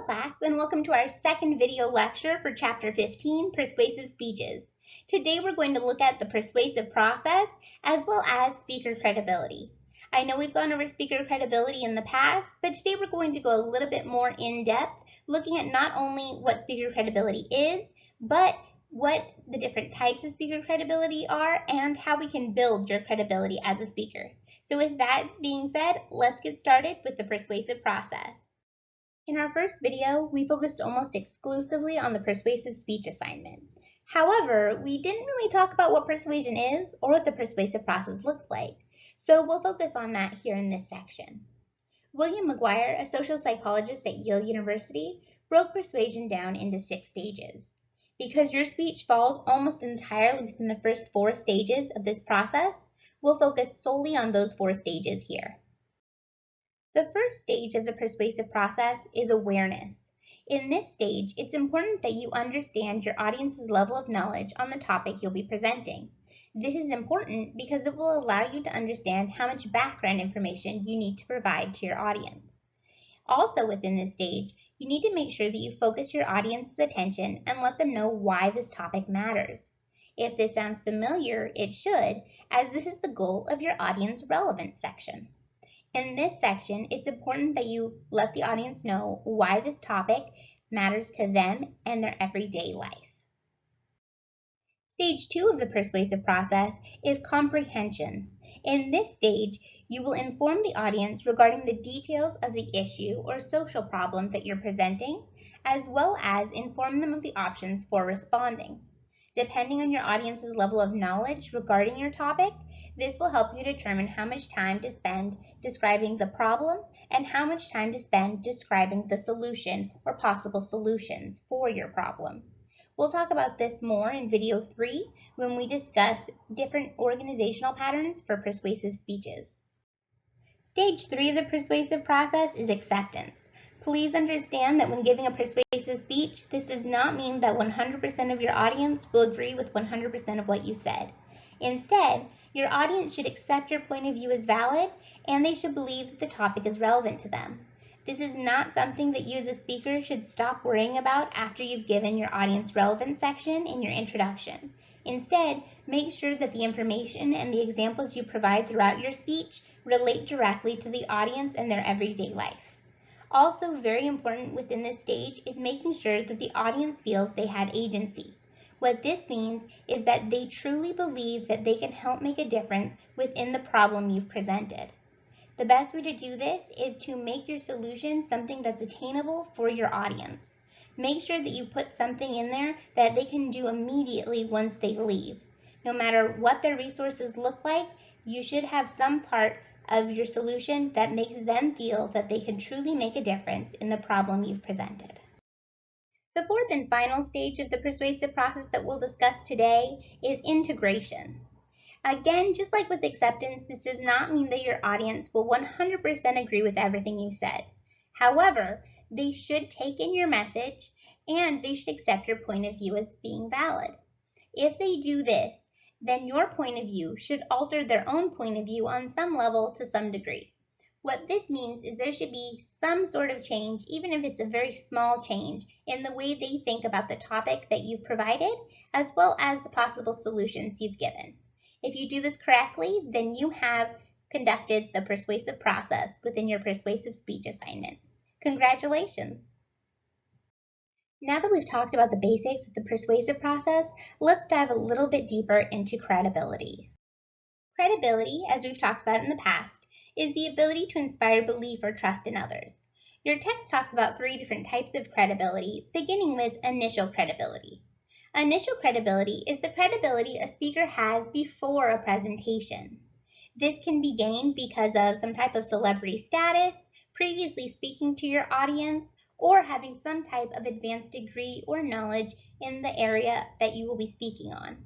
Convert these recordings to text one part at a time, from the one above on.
class, and welcome to our second video lecture for Chapter 15, Persuasive Speeches. Today we're going to look at the persuasive process as well as speaker credibility. I know we've gone over speaker credibility in the past, but today we're going to go a little bit more in depth, looking at not only what speaker credibility is, but what the different types of speaker credibility are and how we can build your credibility as a speaker. So with that being said, let's get started with the persuasive process. In our first video, we focused almost exclusively on the persuasive speech assignment. However, we didn't really talk about what persuasion is or what the persuasive process looks like, so we'll focus on that here in this section. William McGuire, a social psychologist at Yale University, broke persuasion down into 6 stages. Because your speech falls almost entirely within the first 4 stages of this process, we'll focus solely on those 4 stages here. The first stage of the persuasive process is awareness. In this stage, it's important that you understand your audience's level of knowledge on the topic you'll be presenting. This is important because it will allow you to understand how much background information you need to provide to your audience. Also within this stage, you need to make sure that you focus your audience's attention and let them know why this topic matters. If this sounds familiar, it should, as this is the goal of your audience relevance section. In this section, it's important that you let the audience know why this topic matters to them and their everyday life. Stage 2 of the persuasive process is comprehension. In this stage, you will inform the audience regarding the details of the issue or social problem that you're presenting, as well as inform them of the options for responding. Depending on your audience's level of knowledge regarding your topic, this will help you determine how much time to spend describing the problem and how much time to spend describing the solution or possible solutions for your problem. We'll talk about this more in video 3 when we discuss different organizational patterns for persuasive speeches. Stage 3 of the persuasive process is acceptance. Please understand that when giving a persuasive speech, this does not mean that 100% of your audience will agree with 100% of what you said. Instead, your audience should accept your point of view as valid, and they should believe that the topic is relevant to them. This is not something that you as a speaker should stop worrying about after you've given your audience relevance section in your introduction. Instead, make sure that the information and the examples you provide throughout your speech relate directly to the audience and their everyday life. Also, very important within this stage is making sure that the audience feels they have agency. What this means is that they truly believe that they can help make a difference within the problem you've presented. The best way to do this is to make your solution something that's attainable for your audience. Make sure that you put something in there that they can do immediately once they leave. No matter what their resources look like, you should have some part of your solution that makes them feel that they can truly make a difference in the problem you've presented. The fourth and final stage of the persuasive process that we'll discuss today is integration. Again, just like with acceptance, this does not mean that your audience will 100% agree with everything you said. However, they should take in your message and they should accept your point of view as being valid. If they do this, then your point of view should alter their own point of view on some level to some degree. What this means is there should be some sort of change, even if it's a very small change, in the way they think about the topic that you've provided, as well as the possible solutions you've given. If you do this correctly, then you have conducted the persuasive process within your persuasive speech assignment. Congratulations! Now that we've talked about the basics of the persuasive process, let's dive a little bit deeper into credibility. Credibility, as we've talked about in the past, is the ability to inspire belief or trust in others. Your text talks about 3 different types of credibility, beginning with initial credibility. Initial credibility is the credibility a speaker has before a presentation. This can be gained because of some type of celebrity status, previously speaking to your audience, or having some type of advanced degree or knowledge in the area that you will be speaking on.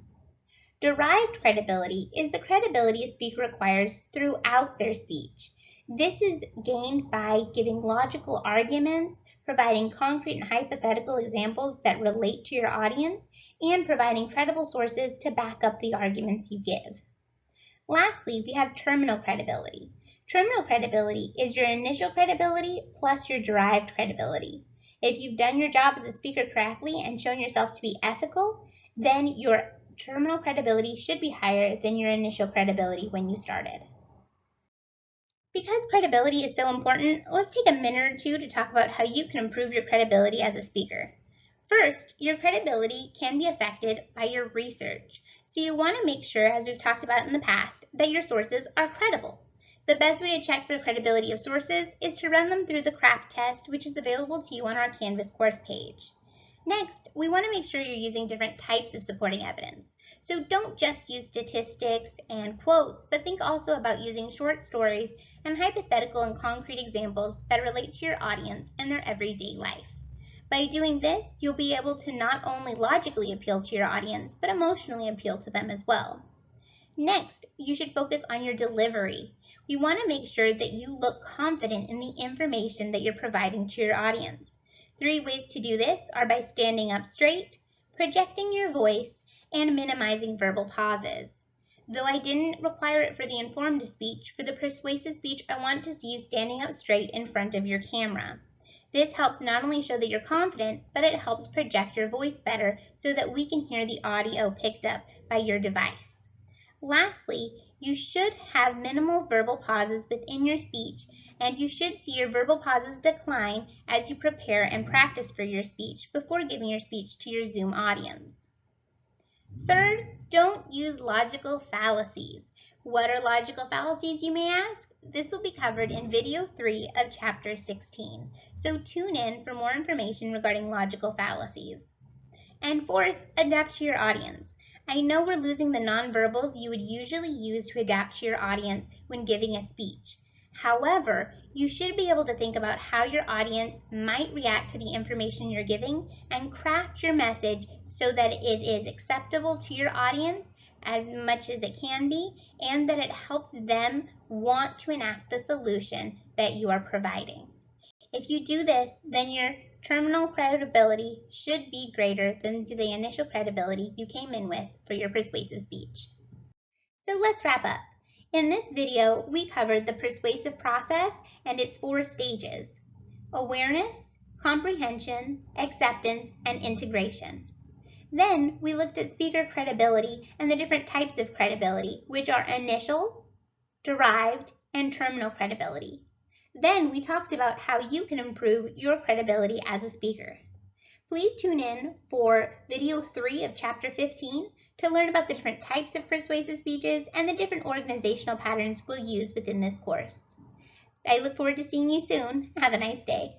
Derived credibility is the credibility a speaker acquires throughout their speech. This is gained by giving logical arguments, providing concrete and hypothetical examples that relate to your audience, and providing credible sources to back up the arguments you give. Lastly, we have terminal credibility. Terminal credibility is your initial credibility plus your derived credibility. If you've done your job as a speaker correctly and shown yourself to be ethical, then your terminal credibility should be higher than your initial credibility when you started. Because credibility is so important, let's take a minute or two to talk about how you can improve your credibility as a speaker. First, your credibility can be affected by your research. So you want to make sure, as we've talked about in the past, that your sources are credible. The best way to check for the credibility of sources is to run them through the CRAP test, which is available to you on our Canvas course page. Next, we want to make sure you're using different types of supporting evidence. So don't just use statistics and quotes, but think also about using short stories and hypothetical and concrete examples that relate to your audience and their everyday life. By doing this, you'll be able to not only logically appeal to your audience, but emotionally appeal to them as well. Next, you should focus on your delivery. We want to make sure that you look confident in the information that you're providing to your audience. 3 ways to do this are by standing up straight, projecting your voice, and minimizing verbal pauses. Though I didn't require it for the informative speech, for the persuasive speech, I want to see you standing up straight in front of your camera. This helps not only show that you're confident, but it helps project your voice better so that we can hear the audio picked up by your device. Lastly, you should have minimal verbal pauses within your speech, and you should see your verbal pauses decline as you prepare and practice for your speech before giving your speech to your Zoom audience. Third, don't use logical fallacies. What are logical fallacies, you may ask? This will be covered in video 3 of chapter 16, so tune in for more information regarding logical fallacies. And fourth, adapt to your audience. I know we're losing the nonverbals you would usually use to adapt to your audience when giving a speech. However, you should be able to think about how your audience might react to the information you're giving and craft your message so that it is acceptable to your audience as much as it can be, and that it helps them want to enact the solution that you are providing. If you do this, then your terminal credibility should be greater than the initial credibility you came in with for your persuasive speech. So let's wrap up. In this video, we covered the persuasive process and its 4 stages: awareness, comprehension, acceptance, and integration. Then we looked at speaker credibility and the different types of credibility, which are initial, derived, and terminal credibility. Then we talked about how you can improve your credibility as a speaker. Please tune in for video 3 of chapter 15 to learn about the different types of persuasive speeches and the different organizational patterns we'll use within this course. I look forward to seeing you soon. Have a nice day.